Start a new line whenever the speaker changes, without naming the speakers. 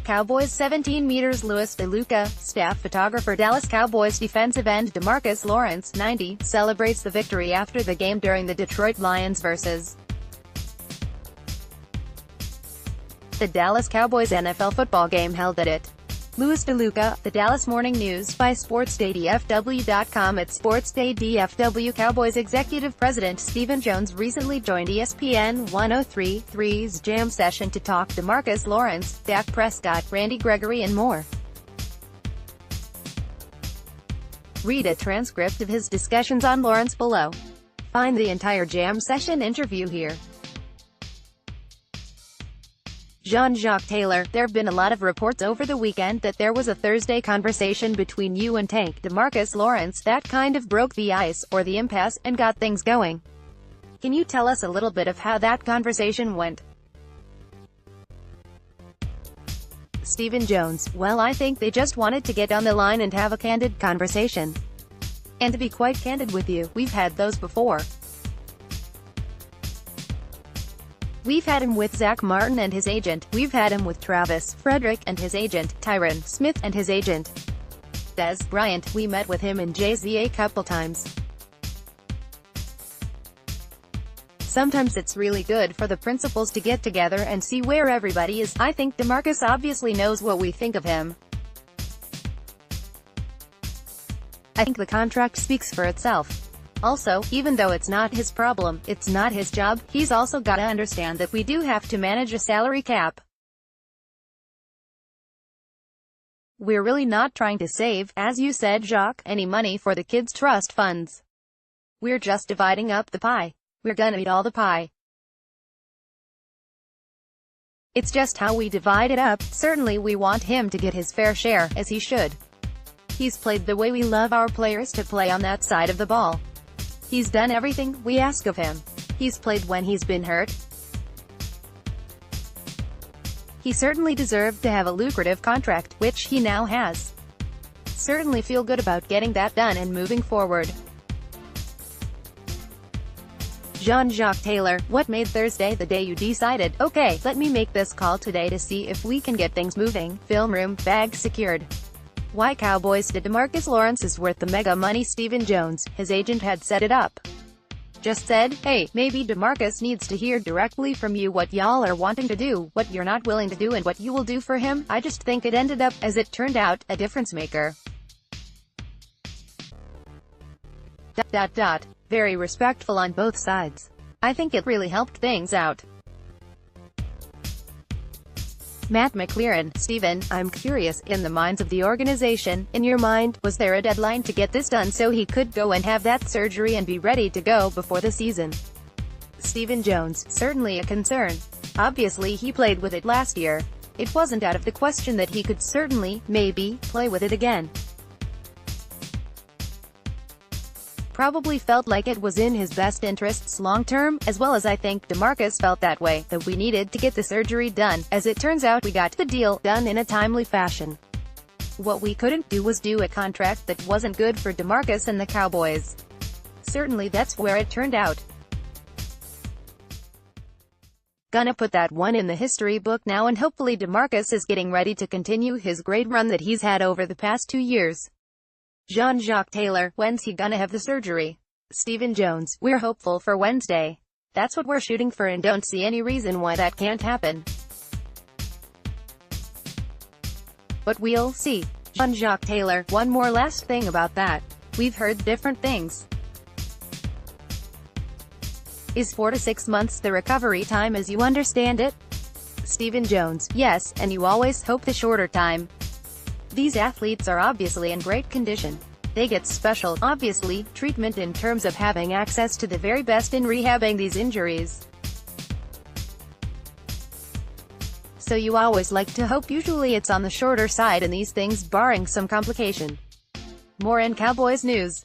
Cowboys 17 meters Louis DeLuca, staff photographer Dallas Cowboys defensive end DeMarcus Lawrence, 90, celebrates the victory after the game during the Detroit Lions vs. the Dallas Cowboys NFL football game held at it. Louis DeLuca, The Dallas Morning News by SportsDayDFW.com. At SportsDay DFW, Cowboys Executive President Stephen Jones recently joined ESPN 103.3's Jam session to talk DeMarcus Lawrence, Dak Prescott, Gregory and more. Read a transcript of his discussions on Lawrence below. Find the entire Jam session interview here. Jean-Jacques Taylor, there have been a lot of reports over the weekend that there was a Thursday conversation between you and Tank DeMarcus Lawrence that kind of broke the ice, or the impasse, and got things going. Can you tell us a little bit of how that conversation went? Stephen Jones, well, I think they just wanted to get on the line and have a candid conversation. And to be quite candid with you, we've had those before. We've had him with Zach Martin and his agent, we've had him with Travis Frederick and his agent, Tyron Smith and his agent, Des Bryant. We met with him and Jay-Z a couple times. Sometimes it's really good for the principals to get together and see where everybody is. I think DeMarcus obviously knows what we think of him. I think the contract speaks for itself. Also, even though it's not his problem, it's not his job, he's also gotta understand that we do have to manage a salary cap. We're really not trying to save, as you said, Jacques, any money for the kids' trust funds. We're just dividing up the pie. We're gonna eat all the pie. It's just how we divide it up. Certainly we want him to get his fair share, as he should. He's played the way we love our players to play on that side of the ball. He's done everything we ask of him. He's played when he's been hurt. He certainly deserved to have a lucrative contract, which he now has. Certainly feel good about getting that done and moving forward. Jean-Jacques Taylor, what made Thursday the day you decided, okay, let me make this call today to see if we can get things moving? Film room, bag secured. Why Cowboys did DeMarcus Lawrence is worth the mega money. Stephen Jones, his agent, had set it up. Just said, hey, maybe DeMarcus needs to hear directly from you what y'all are wanting to do, what you're not willing to do and what you will do for him. I just think it ended up, as it turned out, a difference maker. Very respectful on both sides. I think it really helped things out. Matt McLaren, Stephen, I'm curious, in the minds of the organization, in your mind, was there a deadline to get this done so he could go and have that surgery and be ready to go before the season? Stephen Jones, certainly a concern. Obviously he played with it last year. It wasn't out of the question that he could certainly, maybe, play with it again. Probably felt like it was in his best interests long-term, as well as I think DeMarcus felt that way, that we needed to get the surgery done. As it turns out, we got the deal done in a timely fashion. What we couldn't do was do a contract that wasn't good for DeMarcus and the Cowboys. Certainly that's where it turned out. Gonna put that one in the history book now, and hopefully DeMarcus is getting ready to continue his great run that he's had over the past 2 years. Jean-Jacques Taylor, when's he gonna have the surgery? Stephen Jones, we're hopeful for Wednesday. That's what we're shooting for and don't see any reason why that can't happen. But we'll see. Jean-Jacques Taylor, one more last thing about that. We've heard different things. Is 4 to 6 months the recovery time as you understand it? Stephen Jones, yes, and you always hope the shorter time. These athletes are obviously in great condition. They get special, obviously, treatment in terms of having access to the very best in rehabbing these injuries. So you always like to hope. Usually it's on the shorter side in these things, barring some complication. More in Cowboys news.